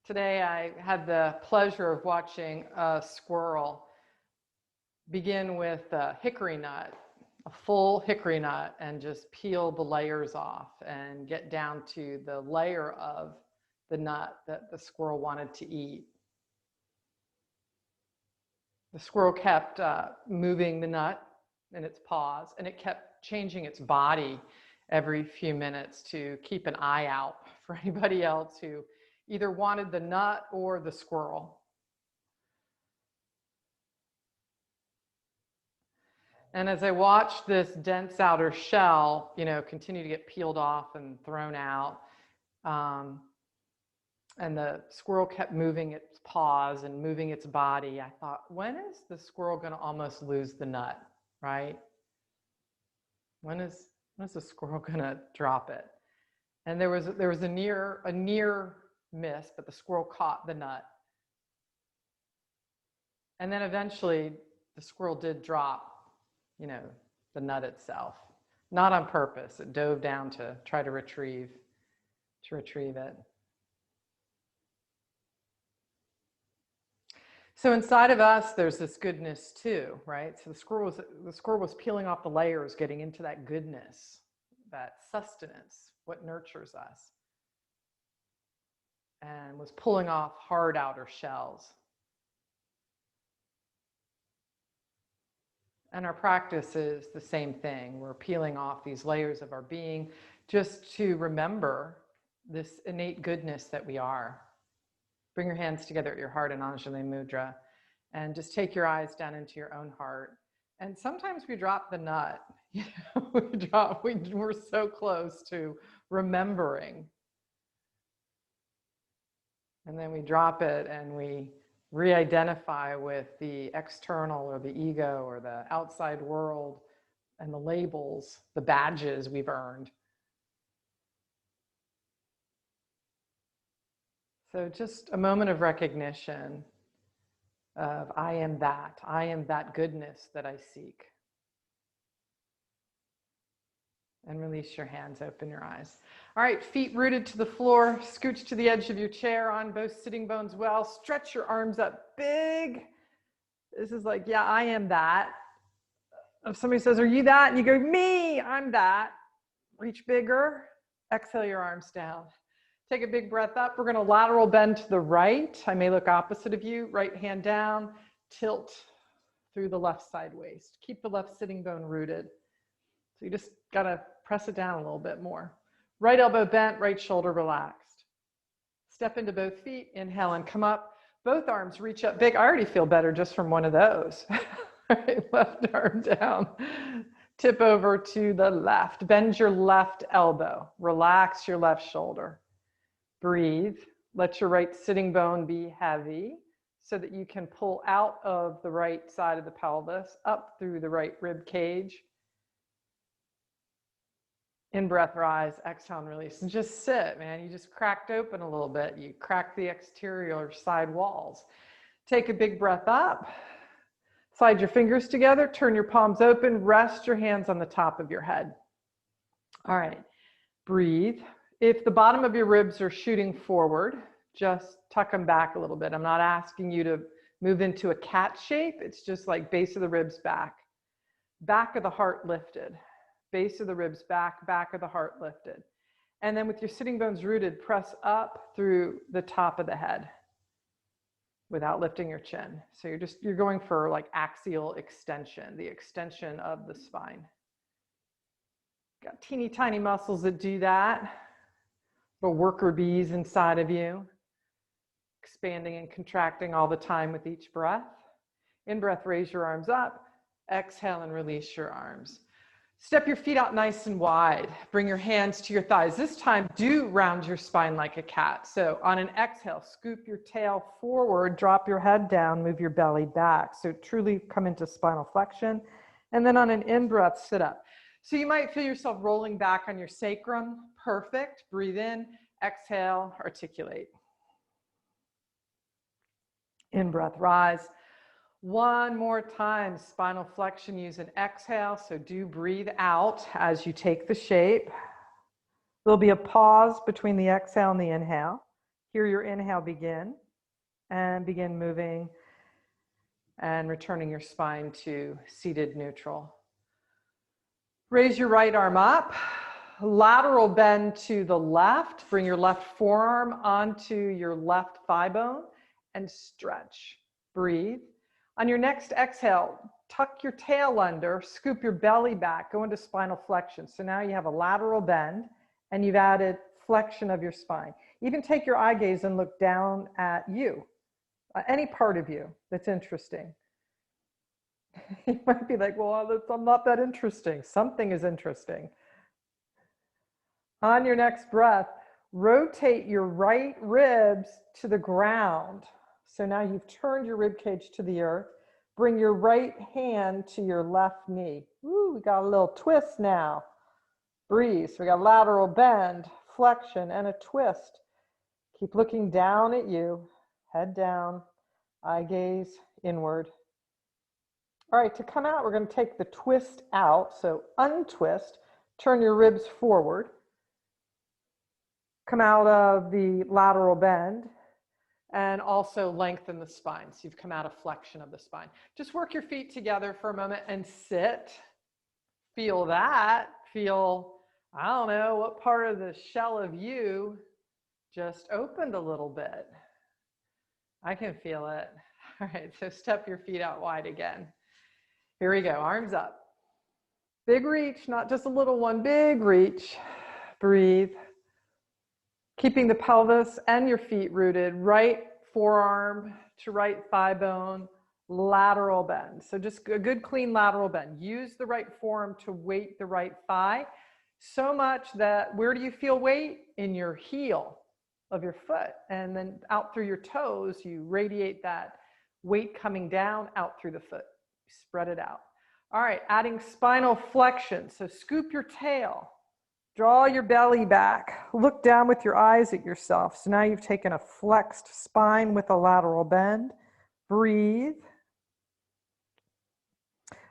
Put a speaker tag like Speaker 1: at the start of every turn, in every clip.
Speaker 1: Today I had the pleasure of watching a squirrel begin with a hickory nut, a full hickory nut, and just peel the layers off and get down to the layer of the nut that the squirrel wanted to eat. The squirrel kept moving the nut in its paws, and it kept changing its body every few minutes to keep an eye out for anybody else who either wanted the nut or the squirrel. And as I watched this dense outer shell, continue to get peeled off and thrown out, and the squirrel kept moving its paws and moving its body, I thought, when is the squirrel going to almost lose the nut, right? When is the squirrel going to drop it? And there was a near miss, but the squirrel caught the nut. And then eventually the squirrel did drop, the nut itself. Not on purpose. It dove down to try to retrieve it. So inside of us, there's this goodness too, right? So the squirrel was peeling off the layers, getting into that goodness, that sustenance, what nurtures us, and was pulling off hard outer shells. And our practice is the same thing. We're peeling off these layers of our being just to remember this innate goodness that we are. Bring your hands together at your heart in Anjali Mudra and just take your eyes down into your own heart. And sometimes we drop the nut. We're so close to remembering. And then we drop it and we re-identify with the external or the ego or the outside world and the labels, the badges we've earned. So just a moment of recognition of I am that goodness that I seek. And release your hands, open your eyes. All right, feet rooted to the floor, scooch to the edge of your chair on both sitting bones well, stretch your arms up big. This is like, yeah, I am that. If somebody says, are you that? And you go, me, I'm that. Reach bigger, exhale your arms down. Take a big breath up. We're going to lateral bend to the right. I may look opposite of you. Right hand down, tilt through the left side waist. Keep the left sitting bone rooted. So you just got to press it down a little bit more. Right elbow bent, right shoulder relaxed. Step into both feet. Inhale and come up. Both arms reach up big. I already feel better just from one of those. Right, left arm down. Tip over to the left. Bend your left elbow. Relax your left shoulder. Breathe. Let your right sitting bone be heavy so that you can pull out of the right side of the pelvis, up through the right rib cage. In breath, rise, exhale and release. And just sit, man. You just cracked open a little bit. You cracked the exterior side walls. Take a big breath up. Slide your fingers together. Turn your palms open. Rest your hands on the top of your head. All right. Breathe. If the bottom of your ribs are shooting forward, just tuck them back a little bit. I'm not asking you to move into a cat shape. It's just like base of the ribs back. Back of the heart lifted. Base of the ribs back, back of the heart lifted. And then with your sitting bones rooted, press up through the top of the head without lifting your chin. So you're going for like axial extension, the extension of the spine. Got teeny tiny muscles that do that. Little worker bees inside of you, expanding and contracting all the time with each breath. In breath, raise your arms up. Exhale and release your arms. Step your feet out nice and wide. Bring your hands to your thighs. This time, do round your spine like a cat. So on an exhale, scoop your tail forward, drop your head down, move your belly back. So truly come into spinal flexion. And then on an in-breath, sit up. So you might feel yourself rolling back on your sacrum. Perfect. Breathe in, exhale, articulate. In-breath, rise. One more time, spinal flexion, use an exhale. So do breathe out as you take the shape. There'll be a pause between the exhale and the inhale. Hear your inhale begin, and begin moving and returning your spine to seated neutral. Raise your right arm up, lateral bend to the left. Bring your left forearm onto your left thigh bone and stretch. Breathe. On your next exhale, tuck your tail under, scoop your belly back, go into spinal flexion. So now you have a lateral bend and you've added flexion of your spine. Even take your eye gaze and look down at you, any part of you that's interesting. You might be like, well, I'm not that interesting. Something is interesting. On your next breath, rotate your right ribs to the ground. So now you've turned your rib cage to the earth. Bring your right hand to your left knee. Ooh, we got a little twist now. Breathe. So we got lateral bend, flexion, and a twist. Keep looking down at you. Head down, eye gaze inward. All right, to come out, we're going to take the twist out. So untwist, turn your ribs forward. Come out of the lateral bend and also lengthen the spine. So you've come out of flexion of the spine. Just work your feet together for a moment and sit. Feel that. Feel, I don't know, what part of the shell of you just opened a little bit. I can feel it. All right, so step your feet out wide again. Here we go, arms up. Big reach, not just a little one, big reach. Breathe. Keeping the pelvis and your feet rooted, right forearm to right thigh bone, lateral bend. So just a good clean lateral bend. Use the right forearm to weight the right thigh so much that, where do you feel weight? In your heel of your foot. And then out through your toes, you radiate that weight coming down out through the foot. Spread it out. All right, adding spinal flexion. So scoop your tail, draw your belly back, look down with your eyes at yourself. So now you've taken a flexed spine with a lateral bend. Breathe.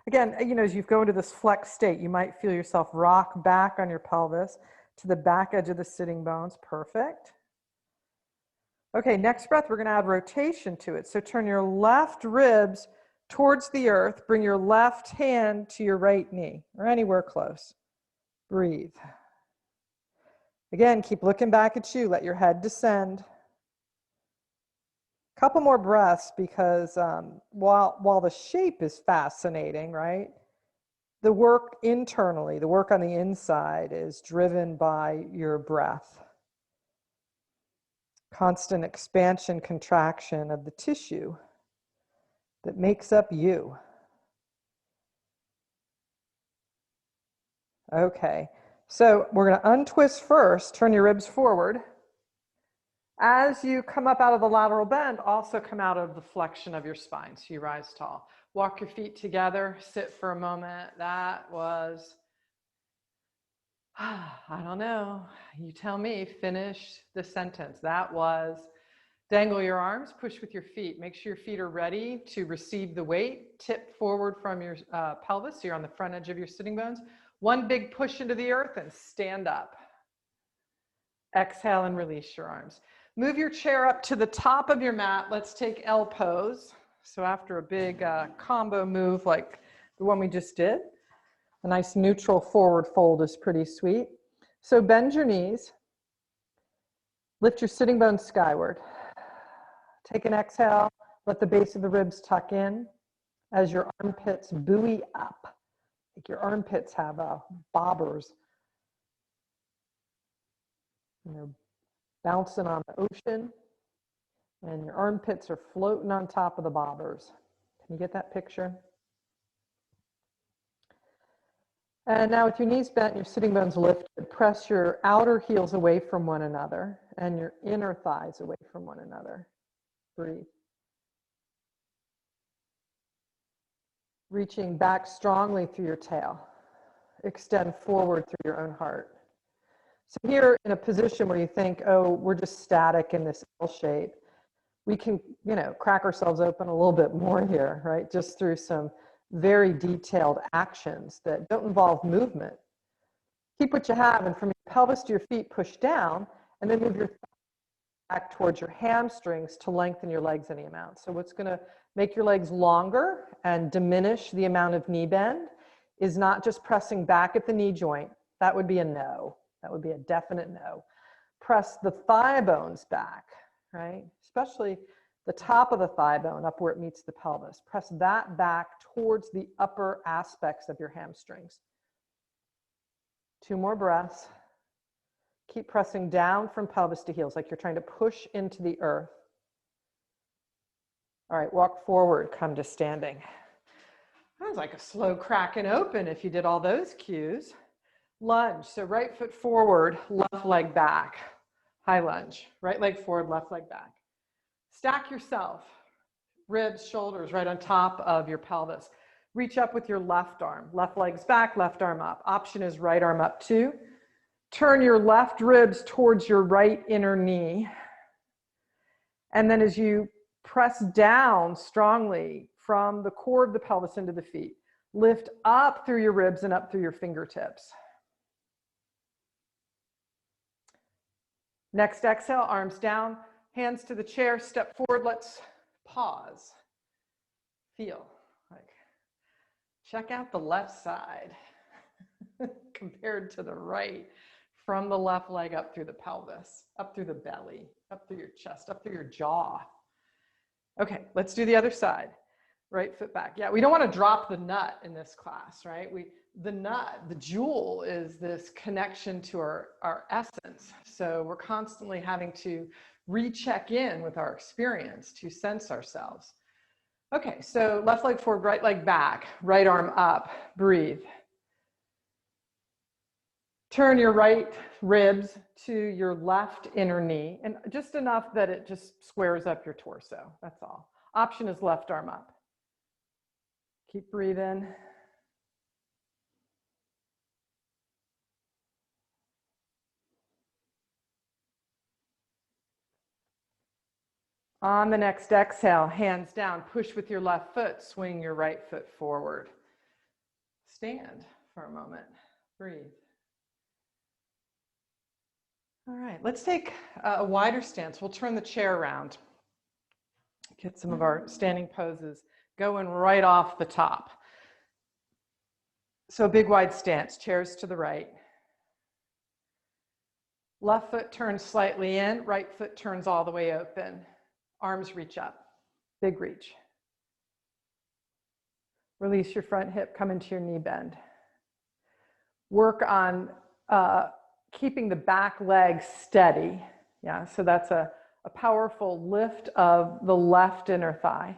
Speaker 1: Again, you know, as you go into this flexed state, you might feel yourself rock back on your pelvis to the back edge of the sitting bones. Perfect. Okay, next breath, we're going to add rotation to it. So turn your left ribs towards the earth. Bring your left hand to your right knee or anywhere close. Breathe. Again, keep looking back at you. Let your head descend. Couple more breaths because while the shape is fascinating, right? The work internally, the work on the inside is driven by your breath. Constant expansion, contraction of the tissue that makes up you. Okay, so we're going to untwist first, turn your ribs forward. As you come up out of the lateral bend, also come out of the flexion of your spine, so you rise tall. Walk your feet together, sit for a moment. That was, I don't know, you tell me, finish the sentence. That was, dangle your arms, push with your feet. Make sure your feet are ready to receive the weight. Tip forward from your pelvis, so you're on the front edge of your sitting bones. One big push into the earth and stand up. Exhale and release your arms. Move your chair up to the top of your mat. Let's take L pose. So after a big combo move like the one we just did, a nice neutral forward fold is pretty sweet. So bend your knees. Lift your sitting bones skyward. Take an exhale. Let the base of the ribs tuck in as your armpits buoy up. Like your armpits have bobbers. And they're bouncing on the ocean. And your armpits are floating on top of the bobbers. Can you get that picture? And now with your knees bent, your sitting bones lifted, press your outer heels away from one another and your inner thighs away from one another. Breathe. Reaching back strongly through your tail. Extend forward through your own heart. So here in a position where you think, oh, we're just static in this L shape, we can, you know, crack ourselves open a little bit more here, right? Just through some very detailed actions that don't involve movement. Keep what you have, and from your pelvis to your feet, push down, and then move your back towards your hamstrings to lengthen your legs any amount. So what's going to make your legs longer and diminish the amount of knee bend is not just pressing back at the knee joint. That would be a no. That would be a definite no. Press the thigh bones back, right? Especially the top of the thigh bone up where it meets the pelvis. Press that back towards the upper aspects of your hamstrings. 2 more breaths. Keep pressing down from pelvis to heels, like you're trying to push into the earth. All right, walk forward, come to standing. That was like a slow cracking open if you did all those cues. Lunge, so right foot forward, left leg back. High lunge, right leg forward, left leg back. Stack yourself, ribs, shoulders right on top of your pelvis. Reach up with your left arm. Left leg's back, left arm up. Option is right arm up too. Turn your left ribs towards your right inner knee. And then as you press down strongly from the core of the pelvis into the feet, lift up through your ribs and up through your fingertips. Next exhale, arms down, hands to the chair, step forward. Let's pause. Feel. Like, check out the left side compared to the right. From the left leg up through the pelvis, up through the belly, up through your chest, up through your jaw. Okay, let's do the other side. Right foot back. Yeah, we don't want to drop the nut in this class, right? The nut, the jewel is this connection to our essence. So we're constantly having to recheck in with our experience to sense ourselves. Okay, so left leg forward, right leg back, right arm up, breathe. Turn your right ribs to your left inner knee, and just enough that it just squares up your torso. That's all. Option is left arm up. Keep breathing. On the next exhale, hands down, push with your left foot, swing your right foot forward. Stand for a moment, breathe. All right, let's take a wider stance. We'll turn the chair around. Get some of our standing poses going right off the top. So big wide stance, chairs to the right. Left foot turns slightly in, right foot turns all the way open. Arms reach up, big reach. Release your front hip, come into your knee bend. Work on keeping the back leg steady. Yeah, so that's a powerful lift of the left inner thigh.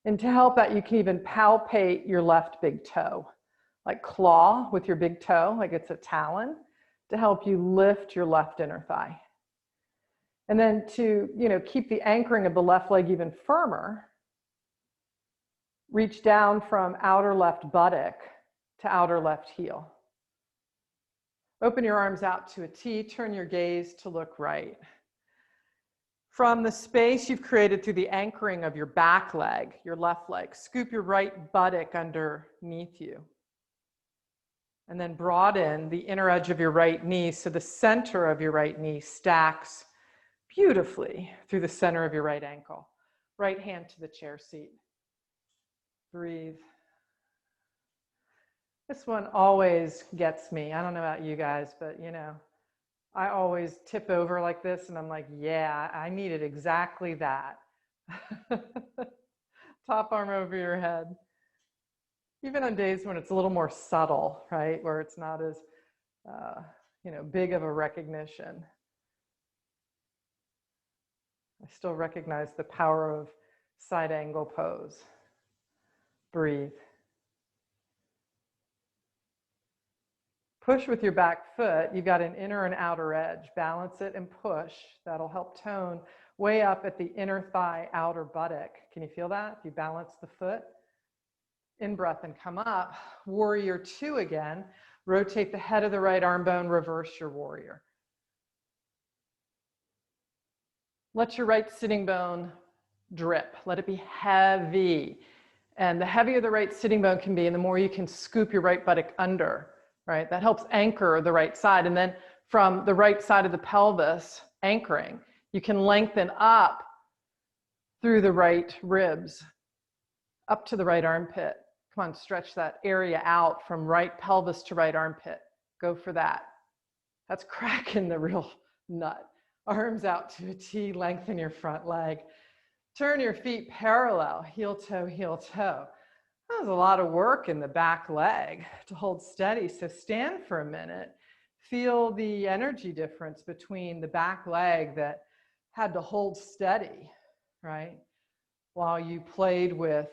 Speaker 1: And to help that, you can even palpate your left big toe, like claw with your big toe, like it's a talon, to help you lift your left inner thigh. And then to, keep the anchoring of the left leg even firmer, reach down from outer left buttock to outer left heel. Open your arms out to a T, turn your gaze to look right. From the space you've created through the anchoring of your back leg, your left leg, scoop your right buttock underneath you. And then broaden the inner edge of your right knee so the center of your right knee stacks beautifully through the center of your right ankle. Right hand to the chair seat. Breathe. This one always gets me. I don't know about you guys, but I always tip over like this and I'm like, yeah, I needed exactly that. Top arm over your head. Even on days when it's a little more subtle, right? Where it's not as, big of a recognition. I still recognize the power of side angle pose. Breathe. Push with your back foot. You've got an inner and outer edge. Balance it and push. That'll help tone way up at the inner thigh, outer buttock. Can you feel that? If you balance the foot. In breath and come up. Warrior 2 again. Rotate the head of the right arm bone. Reverse your warrior. Let your right sitting bone drip. Let it be heavy. And the heavier the right sitting bone can be, and the more you can scoop your right buttock under. Right? That helps anchor the right side. And then from the right side of the pelvis, anchoring, You can lengthen up through the right ribs, up to the right armpit. Come on, stretch that area out from right pelvis to right armpit. Go for that. That's cracking the real nut. Arms out to a T, lengthen your front leg. Turn your feet parallel, heel toe, heel toe. That was a lot of work in the back leg to hold steady. So stand for a minute. Feel the energy difference between the back leg that had to hold steady, right? While you played with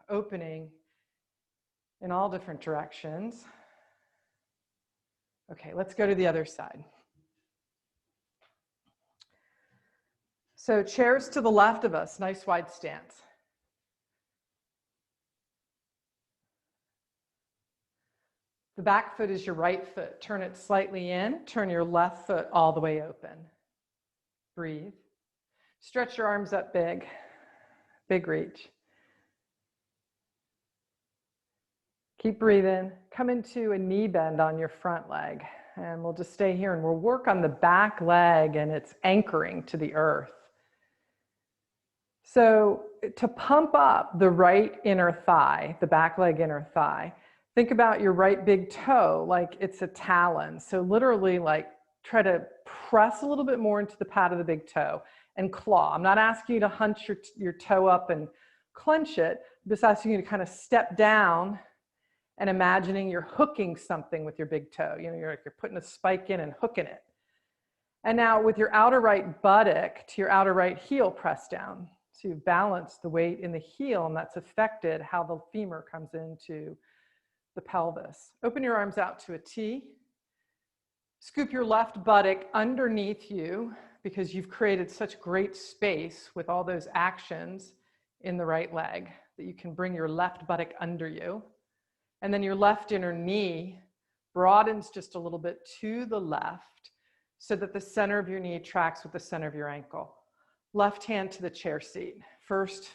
Speaker 1: opening in all different directions. Okay, let's go to the other side. So chairs to the left of us, nice wide stance. The back foot is your right foot. Turn it slightly in, turn your left foot all the way open. Breathe. Stretch your arms up big, big reach. Keep breathing. Come into a knee bend on your front leg. And we'll just stay here and we'll work on the back leg and its anchoring to the earth. So to pump up the right inner thigh, the back leg inner thigh, think about your right big toe like it's a talon. So literally like try to press a little bit more into the pad of the big toe and claw. I'm not asking you to hunch your toe up and clench it. I'm just asking you to kind of step down and imagining you're hooking something with your big toe. You know, you're putting a spike in and hooking it. And now with your outer right buttock to your outer right heel, press down. So you've balanced the weight in the heel, and that's affected how the femur comes into the pelvis. Open your arms out to a T. Scoop your left buttock underneath you because you've created such great space with all those actions in the right leg that you can bring your left buttock under you. And then your left inner knee broadens just a little bit to the left so that the center of your knee tracks with the center of your ankle. Left hand to the chair seat. First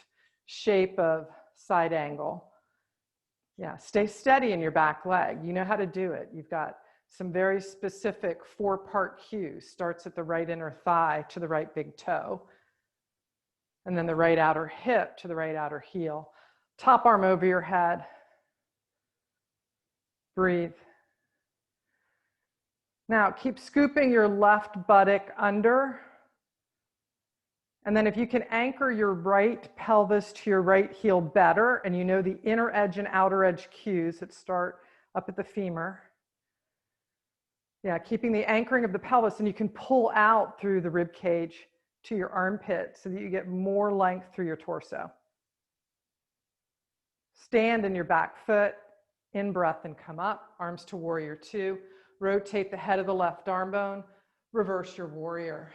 Speaker 1: shape of side angle. Yeah, stay steady in your back leg. You know how to do it. You've got some very specific 4-part cues. Starts at the right inner thigh to the right big toe. And then the right outer hip to the right outer heel. Top arm over your head. Breathe. Now keep scooping your left buttock under. And then if you can anchor your right pelvis to your right heel better, and you know the inner edge and outer edge cues that start up at the femur. Yeah, keeping the anchoring of the pelvis, and you can pull out through the rib cage to your armpit so that you get more length through your torso. Stand in your back foot, in breath and come up, arms to warrior 2. Rotate the head of the left arm bone, reverse your warrior.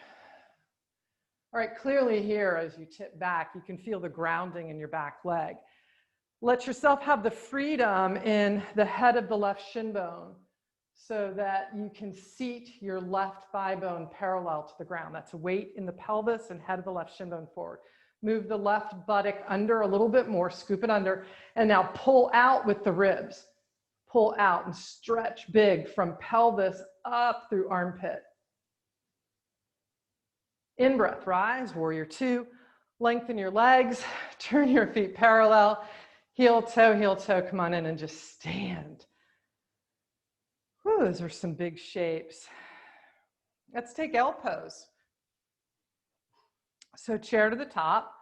Speaker 1: All right, clearly here, as you tip back, you can feel the grounding in your back leg. Let yourself have the freedom in the head of the left shin bone so that you can seat your left thigh bone parallel to the ground. That's weight in the pelvis and head of the left shin bone forward. Move the left buttock under a little bit more, scoop it under, and now pull out with the ribs. Pull out and stretch big from pelvis up through armpit. In breath, rise, warrior 2. Lengthen your legs, turn your feet parallel, heel toe, come on in and just stand. Whew, those are some big shapes. Let's take L pose. So chair to the top,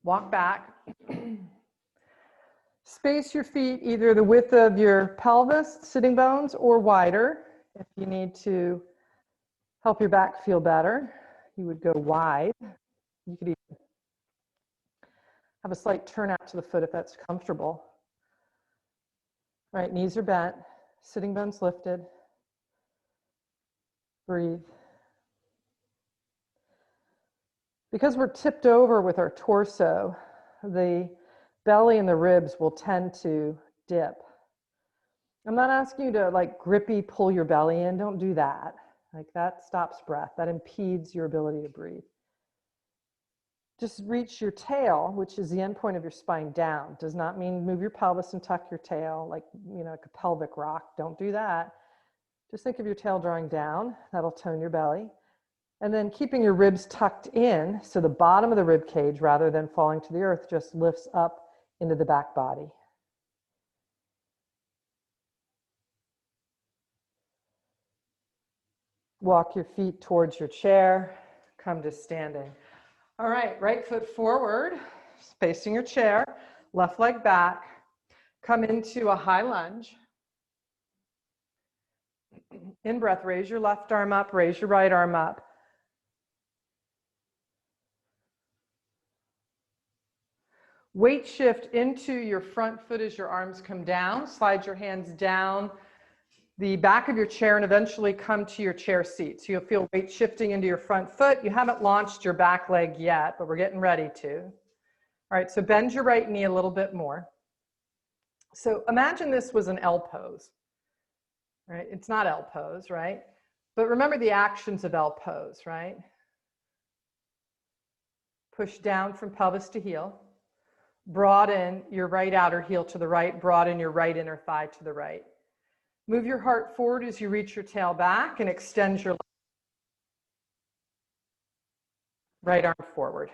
Speaker 1: walk back. Space your feet either the width of your pelvis, sitting bones, or wider. If you need to help your back feel better, you would go wide. You could even have a slight turn out to the foot if that's comfortable. All right, knees are bent, sitting bones lifted. Breathe. Because we're tipped over with our torso, the belly and the ribs will tend to dip. I'm not asking you to like grippy pull your belly in. Don't do that. Like that stops breath. That impedes your ability to breathe. Just reach your tail, which is the end point of your spine, down. Does not mean move your pelvis and tuck your tail like, you know, like a pelvic rock. Don't do that. Just think of your tail drawing down. That'll tone your belly. And then keeping your ribs tucked in, so the bottom of the rib cage, rather than falling to the earth, just lifts up into the back body. Walk your feet towards your chair, come to standing. All right, right foot forward, facing your chair, left leg back. Come into a high lunge. In breath, raise your left arm up, raise your right arm up. Weight shift into your front foot as your arms come down. Slide your hands down the back of your chair and eventually come to your chair seat. So you'll feel weight shifting into your front foot. You haven't launched your back leg yet, but we're getting ready to. All right, so bend your right knee a little bit more. So imagine this was an L pose. Right? It's not L pose, right? But remember the actions of L pose, right? Push down from pelvis to heel. Broaden your right outer heel to the right. Broaden your right inner thigh to the right. Move your heart forward as you reach your tail back and extend your right arm forward.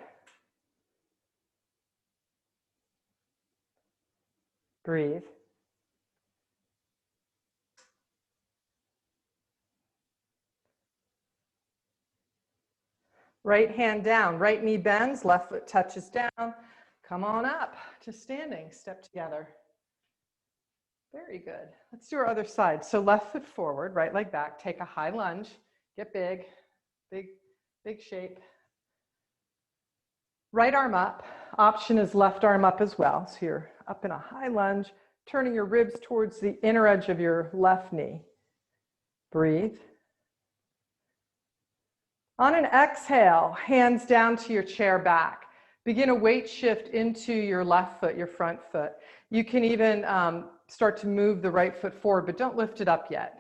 Speaker 1: Breathe. Right hand down, right knee bends, left foot touches down. Come on up to standing, step together. Very good. Let's do our other side. So left foot forward, right leg back, take a high lunge, get big, big shape. Right arm up, option is left arm up as well. So you're up in a high lunge, turning your ribs towards the inner edge of your left knee. Breathe. On an exhale, hands down to your chair back. Begin a weight shift into your left foot, your front foot. You can even start to move the right foot forward, but don't lift it up yet.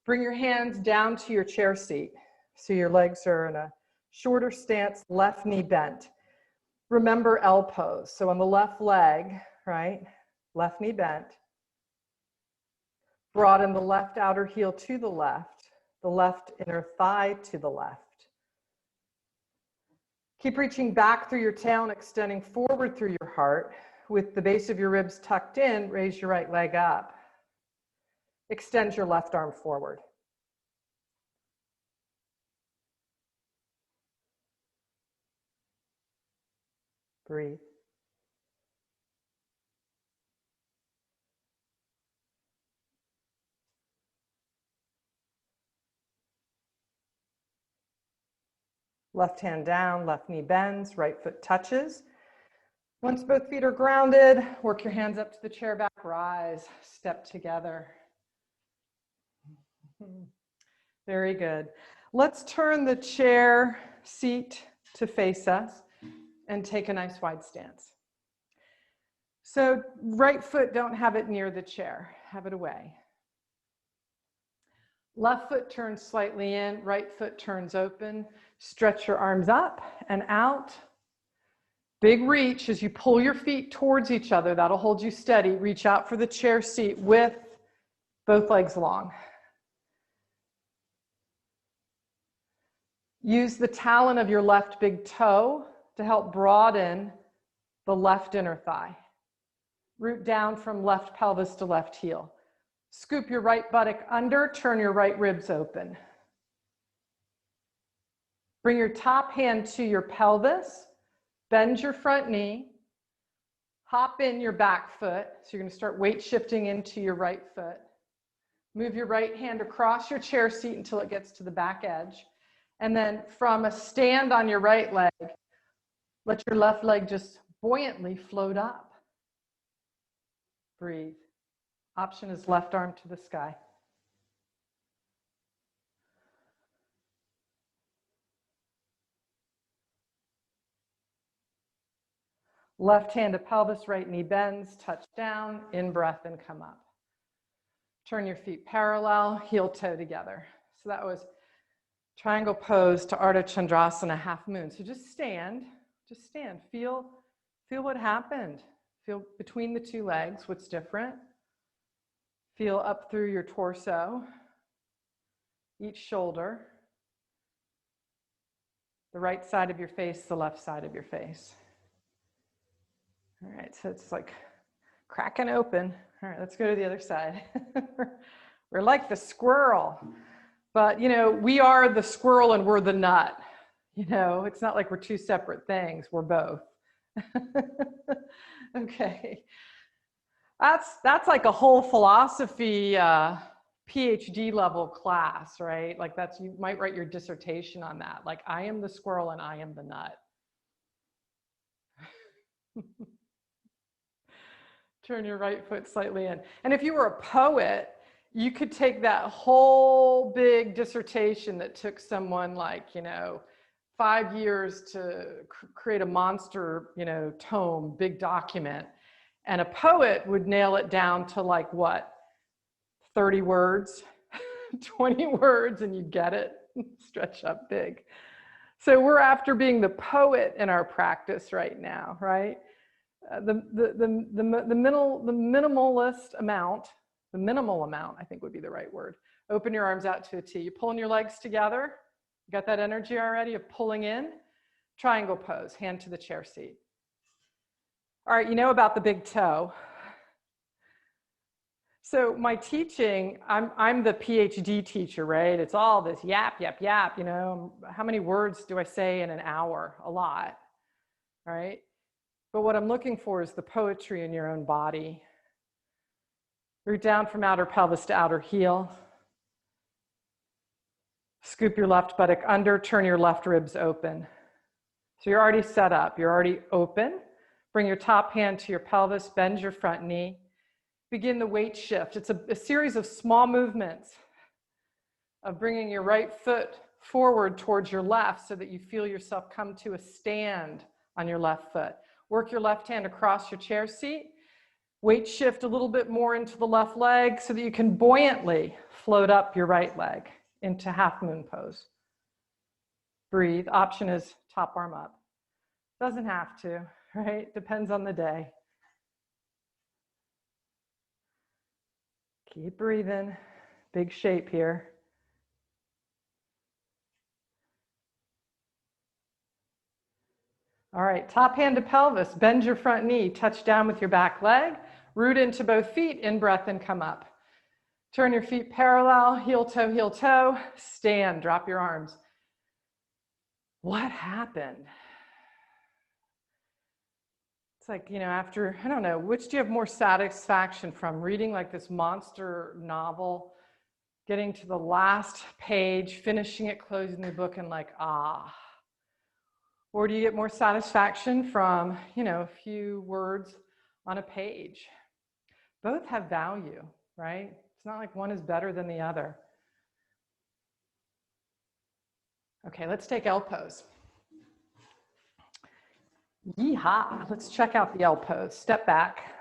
Speaker 1: Bring your hands down to your chair seat. So your legs are in a shorter stance, left knee bent. Remember L pose. So on the left leg, right, left knee bent. Broaden the left outer heel to the left inner thigh to the left. Keep reaching back through your tail and extending forward through your heart. With the base of your ribs tucked in, raise your right leg up. Extend your left arm forward. Breathe. Left hand down, left knee bends, right foot touches. Once both feet are grounded, work your hands up to the chair back, rise, step together. Very good. Let's turn the chair seat to face us and take a nice wide stance. So right foot, don't have it near the chair, have it away. Left foot turns slightly in, right foot turns open. Stretch your arms up and out. Big reach as you pull your feet towards each other. That'll hold you steady. Reach out for the chair seat with both legs long. Use the talon of your left big toe to help broaden the left inner thigh. Root down from left pelvis to left heel. Scoop your right buttock under, turn your right ribs open. Bring your top hand to your pelvis, bend your front knee, hop in your back foot. So you're going to start weight shifting into your right foot. Move your right hand across your chair seat until it gets to the back edge. And then from a stand on your right leg, let your left leg just buoyantly float up. Breathe. Option is left arm to the sky. Left hand to pelvis, right knee bends, touch down, in breath and come up. Turn your feet parallel, heel toe together. So that was triangle pose to Ardha Chandrasana, half moon. So just stand, feel what happened. Feel between the two legs, what's different. Feel up through your torso, each shoulder. The right side of your face, the left side of your face. All right, so it's like cracking open. All right, let's go to the other side. We're like the squirrel, but you know, we are the squirrel and we're the nut. You know, it's not like we're two separate things, we're both. Okay. That's like a whole philosophy PhD level class, right? Like that's, you might write your dissertation on that. Like, I am the squirrel and I am the nut. Turn your right foot slightly in. And if you were a poet, you could take that whole big dissertation that took someone like, you know, 5 years to create a monster, you know, tome, big document. And a poet would nail it down to like what, 30 words, 20 words, and you get it, stretch up big. So we're after being the poet in our practice right now, right? The minimal amount, I think would be the right word. Open your arms out to a T. You're pulling your legs together. You got that energy already of pulling in. Triangle pose, hand to the chair seat. All right, you know about the big toe. So my teaching, I'm the PhD teacher, right? It's all this yap, yap, yap, you know. How many words do I say in an hour? A lot, right? But what I'm looking for is the poetry in your own body. Root down from outer pelvis to outer heel. Scoop your left buttock under, turn your left ribs open. So you're already set up, you're already open. Bring your top hand to your pelvis, bend your front knee. Begin the weight shift. It's a series of small movements of bringing your right foot forward towards your left so that you feel yourself come to a stand on your left foot. Work your left hand across your chair seat. Weight shift a little bit more into the left leg so that you can buoyantly float up your right leg into half moon pose. Breathe. Option is top arm up. Doesn't have to, right? Depends on the day. Keep breathing. Big shape here. All right, top hand to pelvis. Bend your front knee. Touch down with your back leg. Root into both feet. In breath and come up. Turn your feet parallel. Heel toe. Stand. Drop your arms. What happened? It's like, you know, after, I don't know, which do you have more satisfaction from? Reading like this monster novel, getting to the last page, finishing it, closing the book, and like, ah. Or do you get more satisfaction from, you know, a few words on a page? Both have value, right? It's not like one is better than the other. Okay, let's take L pose. Yeehaw, let's check out the L pose. Step back.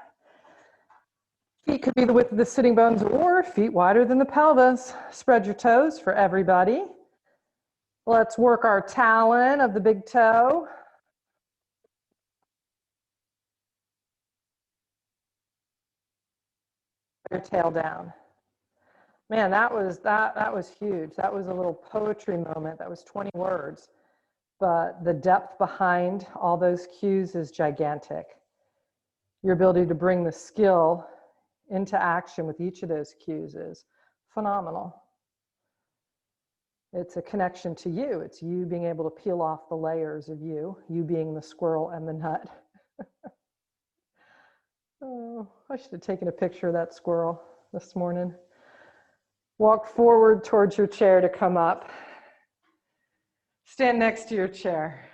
Speaker 1: Feet could be the width of the sitting bones or feet wider than the pelvis. Spread your toes for everybody. Let's work our talon of the big toe. Your tail down. Man, that was huge. That was a little poetry moment. That was 20 words. But the depth behind all those cues is gigantic. Your ability to bring the skill into action with each of those cues is phenomenal. It's a connection to you. It's you being able to peel off the layers of you being the squirrel and the nut. Oh, I should have taken a picture of that squirrel this morning. Walk forward towards your chair to come up. Stand next to your chair.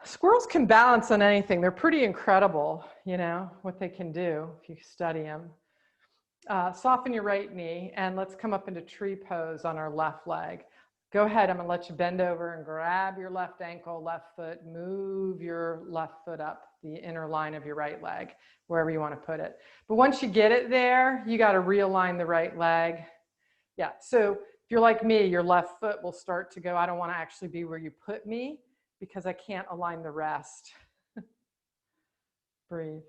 Speaker 1: Squirrels can balance on anything. They're pretty incredible, you know, what they can do if you study them. Soften your right knee and let's come up into tree pose on our left leg. Go ahead, I'm gonna let you bend over and grab your left ankle, left foot, move your left foot up the inner line of your right leg, wherever you wanna put it. But once you get it there, you gotta realign the right leg. Yeah, so if you're like me, your left foot will start to go, I don't wanna actually be where you put me because I can't align the rest. Breathe.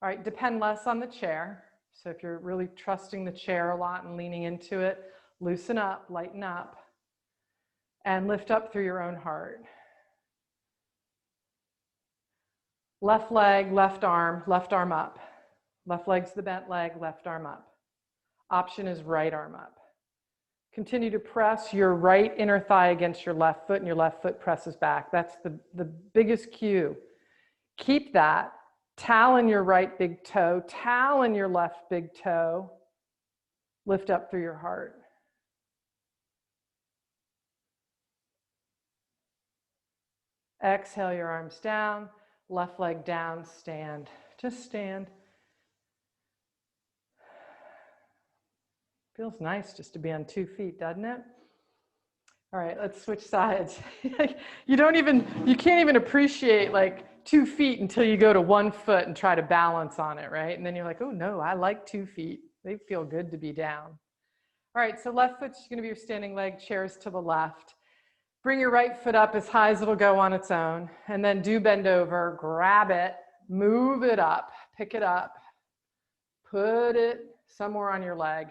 Speaker 1: All right, depend less on the chair. So if you're really trusting the chair a lot and leaning into it, loosen up, lighten up. and lift up through your own heart. Left leg, left arm up. Left leg's the bent leg, left arm up. Option is right arm up. Continue to press your right inner thigh against your left foot and your left foot presses back. That's the biggest cue. Keep that. Talon your right big toe, talon your left big toe. Lift up through your heart. Exhale your arms down, left leg down, stand. Just stand. Feels nice just to be on 2 feet, doesn't it? All right, let's switch sides. You can't even appreciate like 2 feet until you go to 1 foot and try to balance on it, right? And then you're like, oh no, I like 2 feet. They feel good to be down. All right, so left foot's gonna be your standing leg, chairs to the left. Bring your right foot up as high as it'll go on its own, and then do bend over, grab it, move it up, pick it up, put it somewhere on your leg.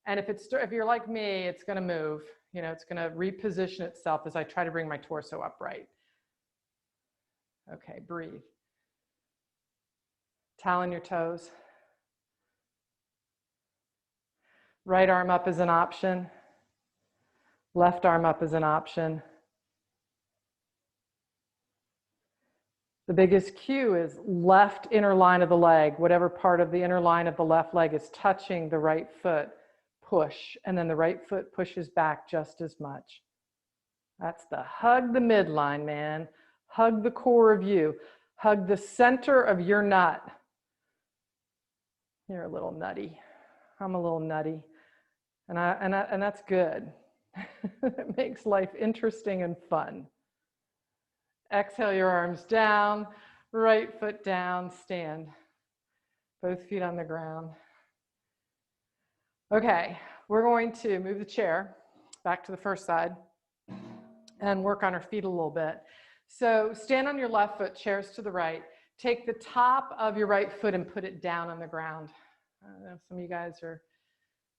Speaker 1: And if you're like me, it's gonna move. You know, it's gonna reposition itself as I try to bring my torso upright. Okay, breathe. Talon your toes. Right arm up is an option. Left arm up is an option. The biggest cue is left inner line of the leg. Whatever part of the inner line of the left leg is touching the right foot, push. And then the right foot pushes back just as much. That's the hug the midline, man. Hug the core of you. Hug the center of your nut. You're a little nutty. I'm a little nutty. And that's good. It makes life interesting and fun. Exhale your arms down, right foot down, stand. Both feet on the ground. Okay, we're going to move the chair back to the first side and work on our feet a little bit. So stand on your left foot, chairs to the right. Take the top of your right foot and put it down on the ground. I don't know, some of you guys are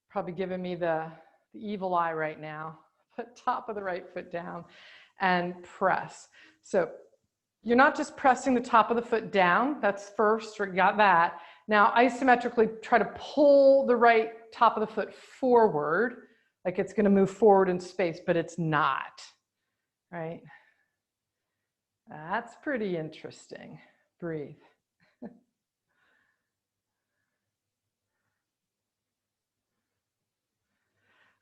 Speaker 1: probably giving me the evil eye right now. Put top of the right foot down and press. So you're not just pressing the top of the foot down, that's first, you got that. Now isometrically try to pull the right top of the foot forward, like it's gonna move forward in space, but it's not, right? That's pretty interesting. Breathe.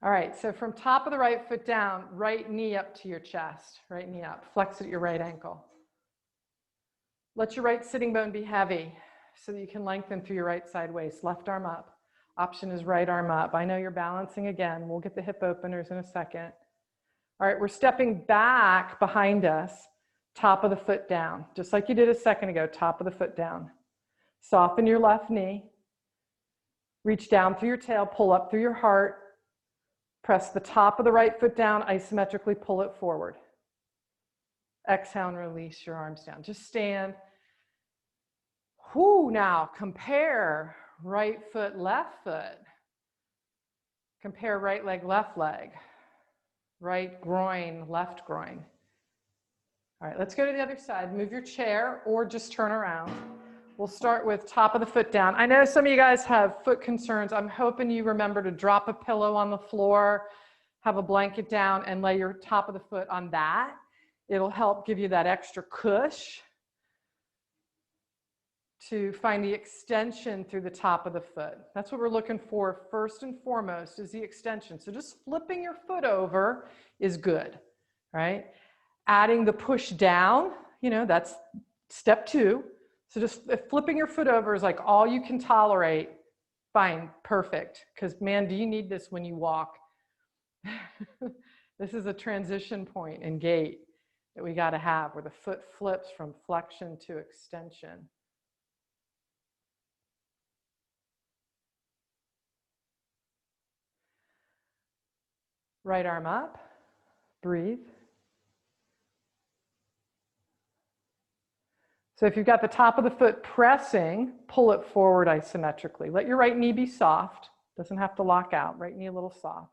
Speaker 1: All right, so from top of the right foot down, right knee up to your chest, right knee up, flex at your right ankle. Let your right sitting bone be heavy so that you can lengthen through your right side waist. Left arm up. Option is right arm up. I know you're balancing again. We'll get the hip openers in a second. All right, we're stepping back behind us, top of the foot down, just like you did a second ago, top of the foot down. Soften your left knee. Reach down through your tail, pull up through your heart. Press the top of the right foot down, isometrically pull it forward. Exhale and release your arms down. Just stand. Whoo, now compare right foot, left foot. Compare right leg, left leg. Right groin, left groin. All right, let's go to the other side. Move your chair or just turn around. We'll start with top of the foot down. I know some of you guys have foot concerns. I'm hoping you remember to drop a pillow on the floor, have a blanket down, and lay your top of the foot on that. It'll help give you that extra cush to find the extension through the top of the foot. That's what we're looking for first and foremost is the extension. So just flipping your foot over is good, right? Adding the push down, you know, that's step 2. So just flipping your foot over is like all you can tolerate. Fine, perfect. Because man, do you need this when you walk? This is a transition point in gait that we got to have where the foot flips from flexion to extension. Right arm up, breathe. So if you've got the top of the foot pressing, pull it forward isometrically. Let your right knee be soft. Doesn't have to lock out. Right knee a little soft.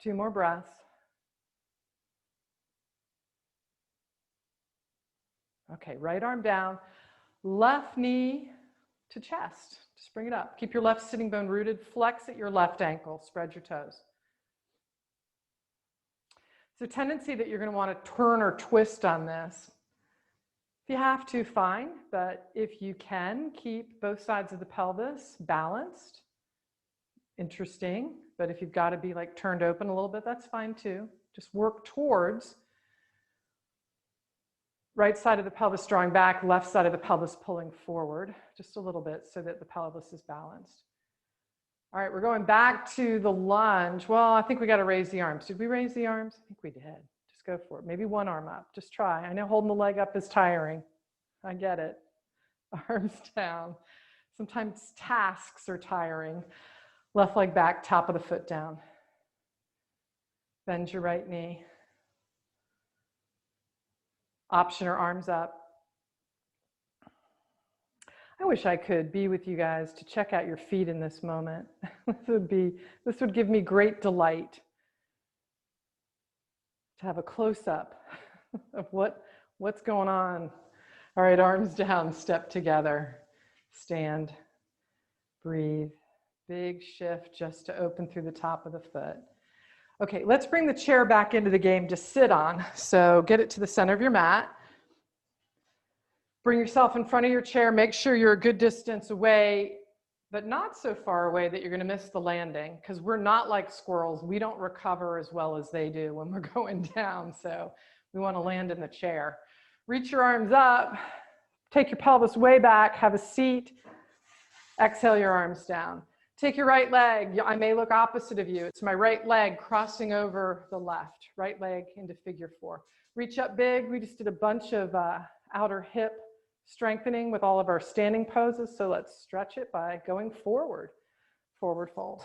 Speaker 1: 2 more breaths. Okay, right arm down, left knee to chest. Just bring it up. Keep your left sitting bone rooted. Flex at your left ankle. Spread your toes. There's a tendency that you're going to want to turn or twist on this. If you have to, fine. But if you can, keep both sides of the pelvis balanced. Interesting. But if you've got to be like turned open a little bit, that's fine too. Just work towards right side of the pelvis drawing back, left side of the pelvis pulling forward just a little bit so that the pelvis is balanced. All right, we're going back to the lunge. Well, I think we got to raise the arms. Did we raise the arms? I think we did. Just go for it. Maybe one arm up. Just try. I know holding the leg up is tiring. I get it. Arms down. Sometimes tasks are tiring. Left leg back, top of the foot down. Bend your right knee. Option or arms up. I wish I could be with you guys to check out your feet in this moment. This would give me great delight to have a close-up of what's going on. All right, arms down, step together. Stand, breathe. Big shift just to open through the top of the foot. Okay, let's bring the chair back into the game to sit on. So get it to the center of your mat. Bring yourself in front of your chair. Make sure you're a good distance away, but not so far away that you're going to miss the landing, because we're not like squirrels. We don't recover as well as they do when we're going down. So we want to land in the chair. Reach your arms up. Take your pelvis way back. Have a seat. Exhale your arms down. Take your right leg. I may look opposite of you. It's my right leg crossing over the left. Right leg into figure 4. Reach up big. We just did a bunch of outer hip strengthening with all of our standing poses. So let's stretch it by going forward. Forward fold.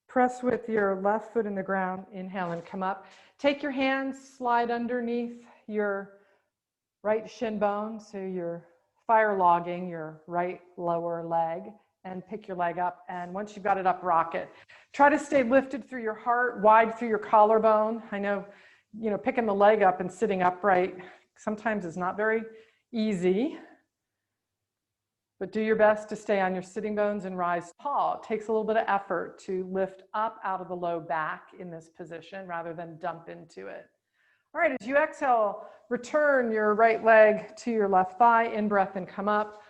Speaker 1: Press with your left foot in the ground. Inhale and come up. Take your hands, slide underneath your right shin bone. So you're fire logging your right lower leg, and pick your leg up. And once you've got it up, rock it. Try to stay lifted through your heart, wide through your collarbone. I know, picking the leg up and sitting upright sometimes is not very easy, but do your best to stay on your sitting bones and rise tall. It takes a little bit of effort to lift up out of the low back in this position rather than dump into it. All right, as you exhale, return your right leg to your left thigh, in-breath and come up,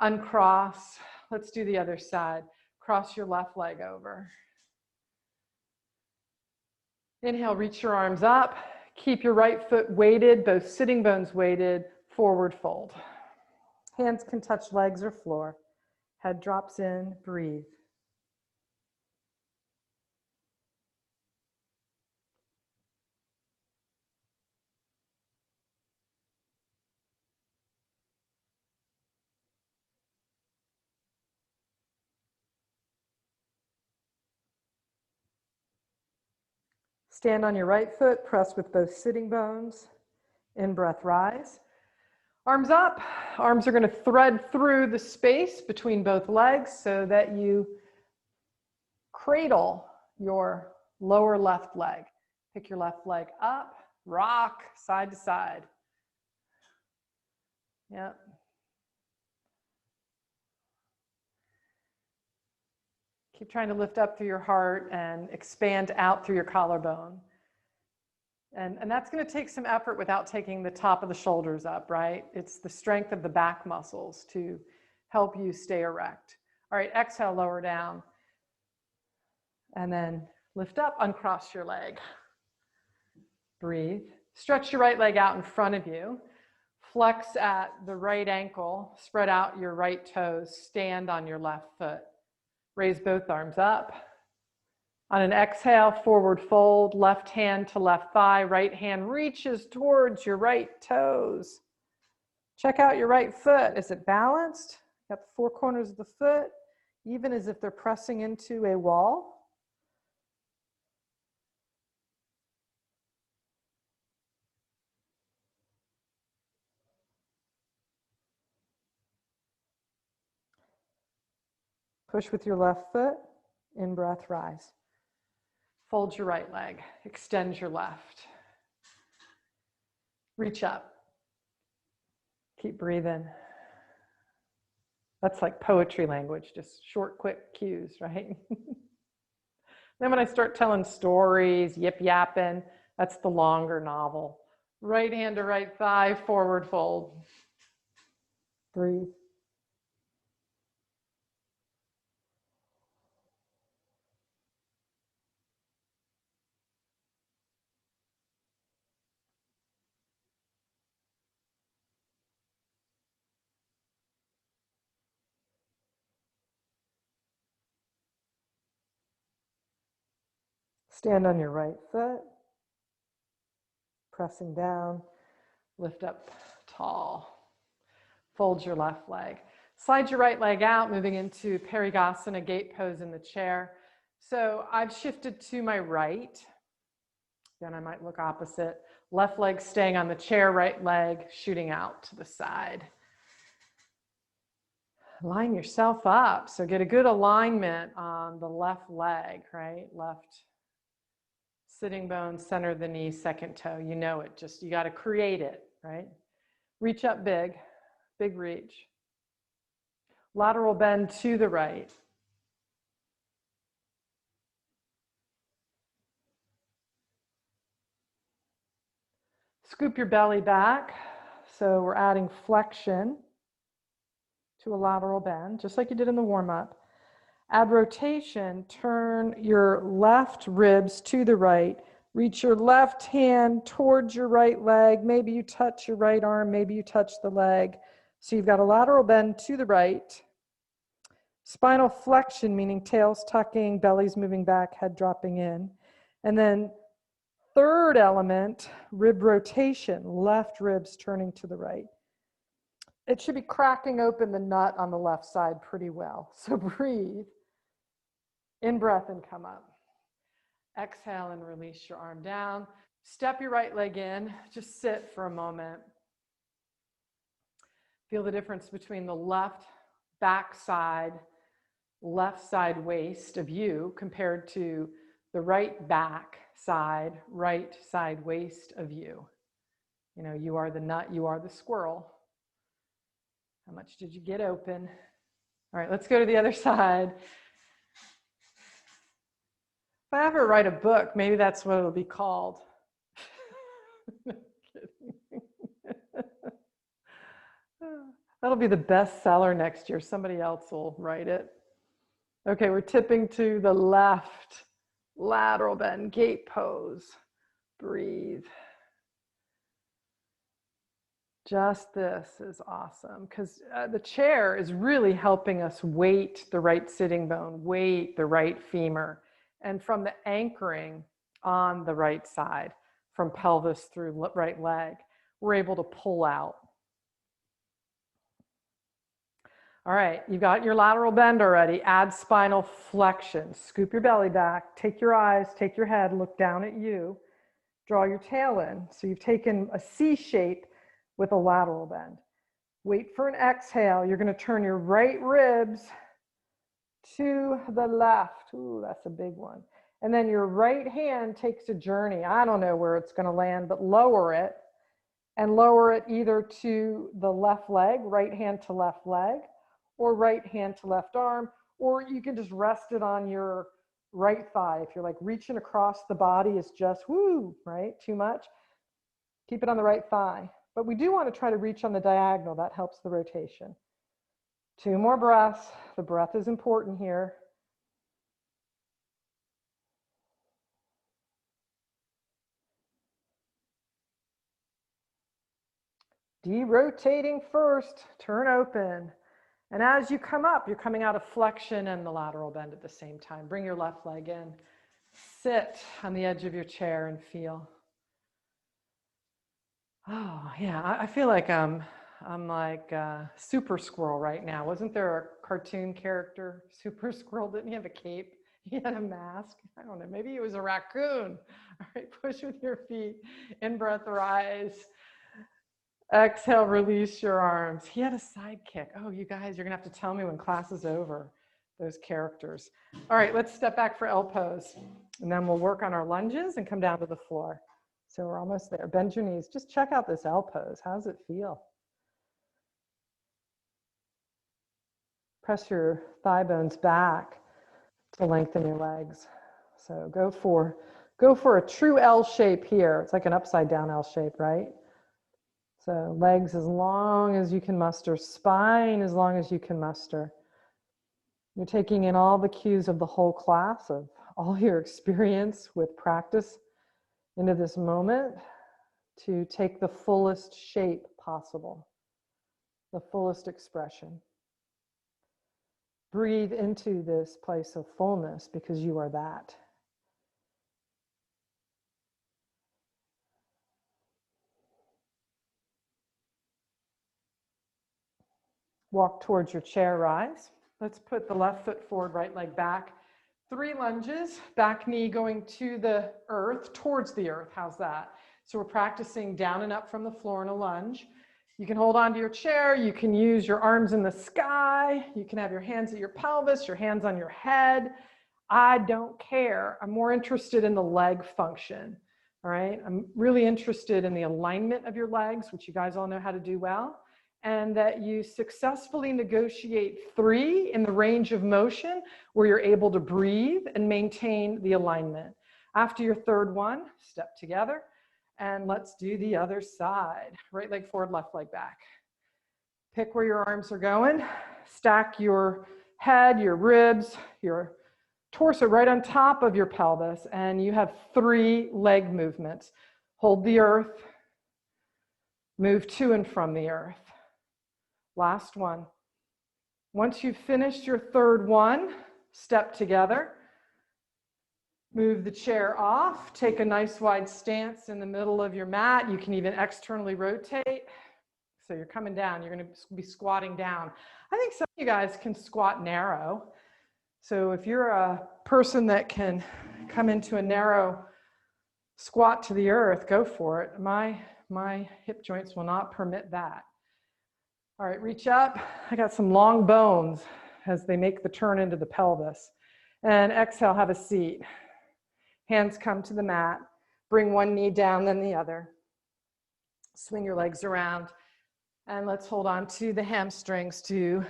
Speaker 1: uncross. Let's do the other side. Cross your left leg over. Inhale, reach your arms up. Keep your right foot weighted, both sitting bones weighted, forward fold. Hands can touch legs or floor. Head drops in, breathe. Stand on your right foot, press with both sitting bones. In-breath, rise. Arms up. Arms are going to thread through the space between both legs so that you cradle your lower left leg. Pick your left leg up, rock side to side. Yep. Keep trying to lift up through your heart and expand out through your collarbone. And that's going to take some effort without taking the top of the shoulders up, right? It's the strength of the back muscles to help you stay erect. All right, exhale, lower down. And then lift up, uncross your leg. Breathe. Stretch your right leg out in front of you. Flex at the right ankle. Spread out your right toes. Stand on your left foot. Raise both arms up. On an exhale, forward fold, left hand to left thigh, right hand reaches towards your right toes. Check out your right foot. Is it balanced? Got the 4 corners of the foot, even as if they're pressing into a wall. Push with your left foot. In-breath, rise. Fold your right leg, extend your left. Reach up. Keep breathing. That's like poetry language, just short, quick cues, right? Then when I start telling stories, yip-yapping, that's the longer novel. Right hand to right thigh, forward fold. Breathe. Stand on your right foot, pressing down, lift up tall. Fold your left leg. Slide your right leg out, moving into Parigasana, gate pose in the chair. So I've shifted to my right. Then I might look opposite. Left leg staying on the chair, right leg shooting out to the side. Line yourself up. So get a good alignment on the left leg, right? Left sitting bone, center of the knee, second toe. You know it, just you got to create it, right? Reach up big, big reach. Lateral bend to the right. Scoop your belly back. So we're adding flexion to a lateral bend, just like you did in the warm-up. Add rotation, turn your left ribs to the right. Reach your left hand towards your right leg. Maybe you touch your right arm, maybe you touch the leg. So you've got a lateral bend to the right. Spinal flexion, meaning tails tucking, belly's moving back, head dropping in. And then third element, rib rotation, left ribs turning to the right. It should be cracking open the nut on the left side pretty well. So breathe. In breath and come up. Exhale and release your arm down. Step your right leg in. Just sit for a moment. Feel the difference between the left back side, left side waist of you compared to the right back side, right side waist of you. You know, you are the nut, you are the squirrel. How much did you get open? All right, let's go to the other side. If I ever write a book, maybe that's what it'll be called. No kidding. That'll be the bestseller next year. Somebody else will write it. Okay, we're tipping to the left. Lateral bend, gate pose. Breathe. Just this is awesome because the chair is really helping us weight the right sitting bone, weight the right femur. And from the anchoring on the right side, from pelvis through right leg, we're able to pull out. All right, you got your lateral bend already. Add spinal flexion. Scoop your belly back. Take your eyes, take your head, look down at you. Draw your tail in. So you've taken a C shape with a lateral bend. Wait for an exhale. You're going to turn your right ribs to the left. Ooh, that's a big one. And then your right hand takes a journey. I don't know where it's going to land, but lower it. And lower it either to the left leg, right hand to left leg, or right hand to left arm, or you can just rest it on your right thigh. If you're like reaching across the body is just, woo, right? Too much. Keep it on the right thigh. But we do want to try to reach on the diagonal. That helps the rotation. 2 more breaths. The breath is important here. De-rotating first. Turn open. And as you come up, you're coming out of flexion and the lateral bend at the same time. Bring your left leg in. Sit on the edge of your chair and feel. Oh, yeah, I feel like I'm like Super Squirrel right now. Wasn't there a cartoon character, Super Squirrel? Didn't he have a cape? He had a mask. I don't know. Maybe he was a raccoon. All right, push with your feet. In breath, rise. Exhale, release your arms. He had a sidekick. Oh, you guys, you're going to have to tell me when class is over, those characters. All right, let's step back for L pose. And then we'll work on our lunges and come down to the floor. So we're almost there. Bend your knees. Just check out this L pose. How does it feel? Press your thigh bones back to lengthen your legs. So go for a true L shape here. It's like an upside down L shape, right? So legs as long as you can muster, spine as long as you can muster. You're taking in all the cues of the whole class, of all your experience with practice into this moment to take the fullest shape possible, the fullest expression. Breathe into this place of fullness because you are that. Walk towards your chair rise. Let's put the left foot forward, right leg back. 3 lunges, back knee going to the earth, towards the earth. How's that? So we're practicing down and up from the floor in a lunge. You can hold on to your chair. You can use your arms in the sky. You can have your hands at your pelvis, your hands on your head. I don't care. I'm more interested in the leg function. All right. I'm really interested in the alignment of your legs, which you guys all know how to do well, and that you successfully negotiate 3 in the range of motion where you're able to breathe and maintain the alignment. After your 3rd one, step together and let's do the other side. Right leg forward, left leg back. Pick where your arms are going. Stack your head, your ribs, your torso right on top of your pelvis, and you have 3 leg movements. Hold the earth, move to and from the earth. Last one. Once you've finished your 3rd one, step together, move the chair off, take a nice wide stance in the middle of your mat. You can even externally rotate. So you're coming down, you're going to be squatting down. I think some of you guys can squat narrow. So if you're a person that can come into a narrow squat to the earth, go for it. My hip joints will not permit that. All right, reach up. I got some long bones as they make the turn into the pelvis. And exhale, have a seat. Hands come to the mat. Bring one knee down, then the other. Swing your legs around. And let's hold on to the hamstrings to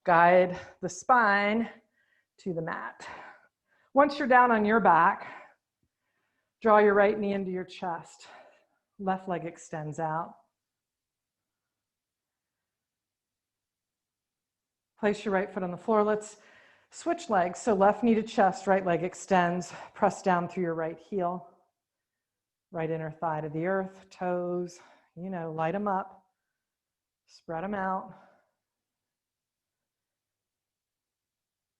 Speaker 1: guide the spine to the mat. Once you're down on your back, draw your right knee into your chest. Left leg extends out. Place your right foot on the floor. Let's switch legs. So left knee to chest, right leg extends. Press down through your right heel. Right inner thigh to the earth. Toes, light them up. Spread them out.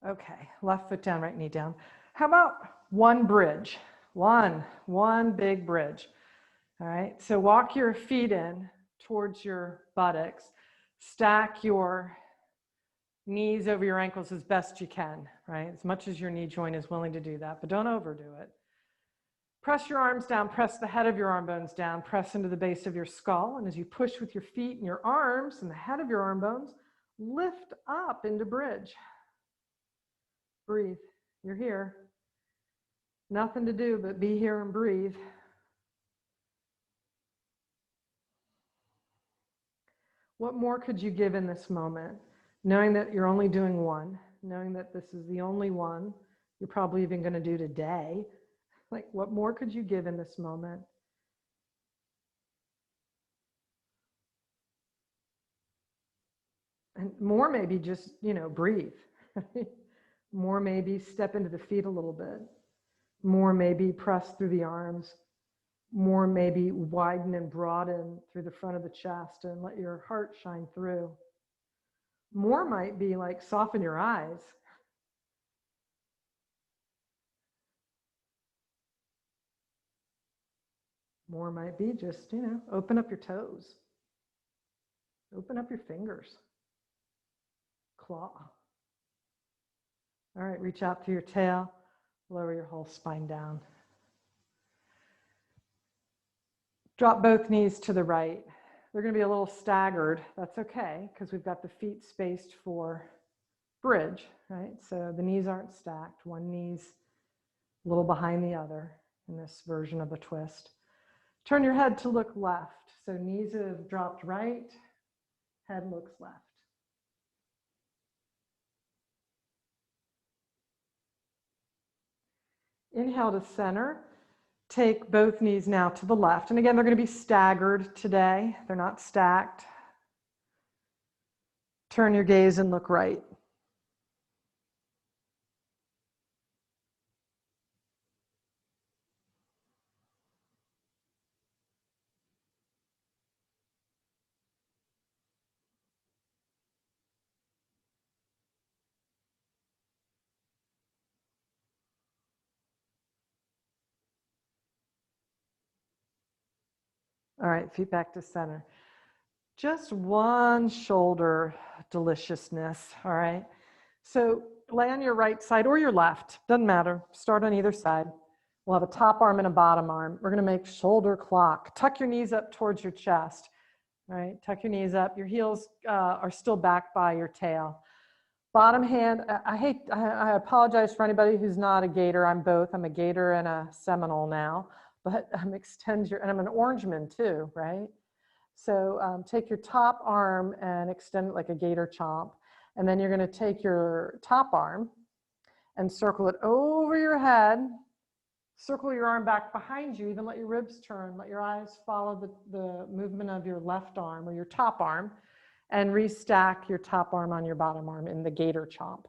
Speaker 1: Okay, left foot down, right knee down. How about one bridge? One big bridge. All right, so walk your feet in towards your buttocks. Stack your knees over your ankles as best you can, right? As much as your knee joint is willing to do that, but don't overdo it. Press your arms down, press the head of your arm bones down, press into the base of your skull, and as you push with your feet and your arms and the head of your arm bones, lift up into bridge. Breathe. You're here. Nothing to do but be here and breathe. What more could you give in this moment? Knowing that you're only doing one, knowing that this is the only one you're probably even going to do today. Like, what more could you give in this moment? And more maybe just, breathe. More maybe step into the feet a little bit. More maybe press through the arms. More maybe widen and broaden through the front of the chest and let your heart shine through. More might be like soften your eyes. More might be just, open up your toes. Open up your fingers. Claw. All right, reach out through your tail. Lower your whole spine down. Drop both knees to the right. They're going to be a little staggered. That's okay, because we've got the feet spaced for bridge, right? So the knees aren't stacked. One knee's a little behind the other in this version of a twist. Turn your head to look left. So knees have dropped right, head looks left. Inhale to center. Take both knees now to the left. And again, they're going to be staggered today. They're not stacked. Turn your gaze and look right. All right, feet back to center. Just one shoulder deliciousness, all right? So lay on your right side or your left, doesn't matter. Start on either side. We'll have a top arm and a bottom arm. We're gonna make shoulder clock. Tuck your knees up towards your chest, all right? Tuck your knees up. Your heels are still back by your tail. Bottom hand, I apologize for anybody who's not a gator. I'm both. I'm a gator and a Seminole now, but extend your, and I'm an Orangeman too, right? So take your top arm and extend it like a gator chomp. And then you're going to take your top arm and circle it over your head. Circle your arm back behind you. Even let your ribs turn. Let your eyes follow the movement of your left arm or your top arm. And restack your top arm on your bottom arm in the gator chomp.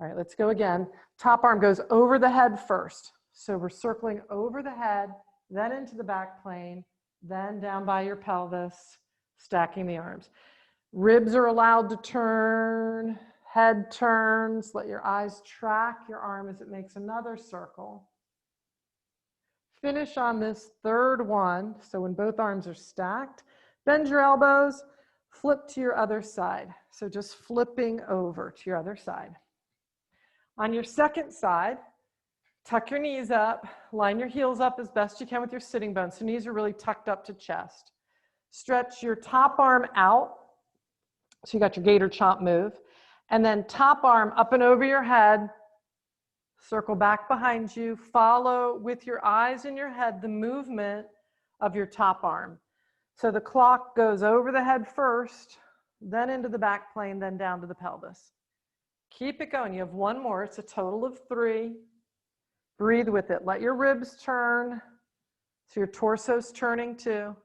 Speaker 1: All right, let's go again. Top arm goes over the head first. So we're circling over the head, then into the back plane, then down by your pelvis, stacking the arms. Ribs are allowed to turn, head turns. Let your eyes track your arm as it makes another circle. Finish on this third one. So when both arms are stacked, bend your elbows, flip to your other side. So just flipping over to your other side. On your second side, tuck your knees up, line your heels up as best you can with your sitting bones. So knees are really tucked up to chest. Stretch your top arm out. So you got your gator chomp move. And then top arm up and over your head. Circle back behind you. Follow with your eyes and your head the movement of your top arm. So the clock goes over the head first, then into the back plane, then down to the pelvis. Keep it going. You have one more. It's a total of 3. Breathe with it. Let your ribs turn. So your torso's turning too.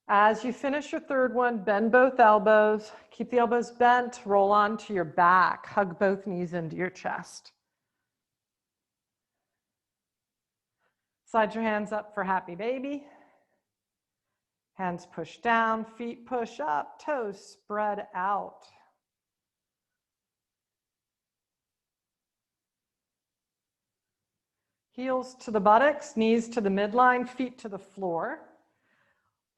Speaker 1: As you finish your third one, bend both elbows. Keep the elbows bent. Roll onto your back. Hug both knees into your chest. Slide your hands up for happy baby. Hands push down, feet push up, toes spread out. Heels to the buttocks, knees to the midline, feet to the floor.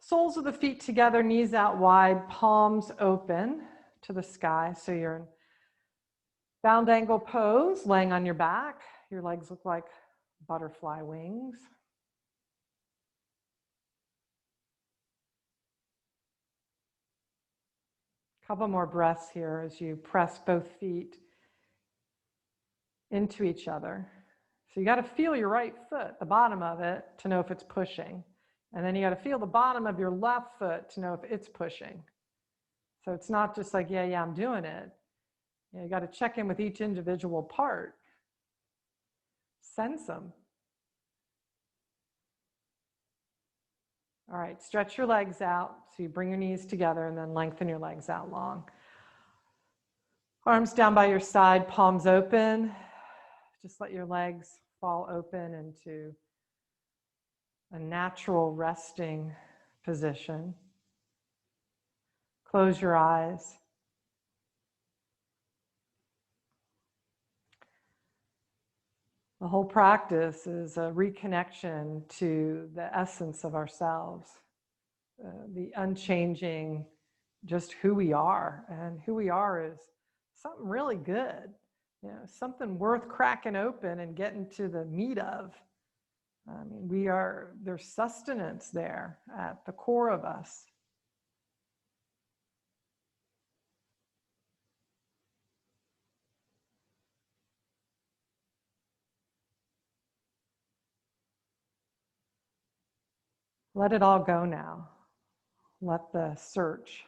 Speaker 1: Soles of the feet together, knees out wide, palms open to the sky. So you're in bound angle pose, laying on your back. Your legs look like butterfly wings. Couple more breaths here as you press both feet into each other. So you got to feel your right foot, the bottom of it, to know if it's pushing. And then you got to feel the bottom of your left foot to know if it's pushing. So it's not just like, yeah, I'm doing it. You got to check in with each individual part. Sense them. All right, stretch your legs out. So you bring your knees together and then lengthen your legs out long. Arms down by your side, palms open. Just let your legs fall open into a natural resting position. Close your eyes. The whole practice is a reconnection to the essence of ourselves, the unchanging, just who we are. And who we are is something really good, something worth cracking open and getting to the meat of. I mean, there's sustenance there at the core of us. Let it all go now. Let the search,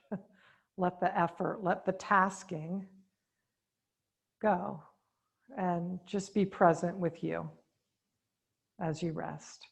Speaker 1: let the effort, let the tasking go, and just be present with you as you rest.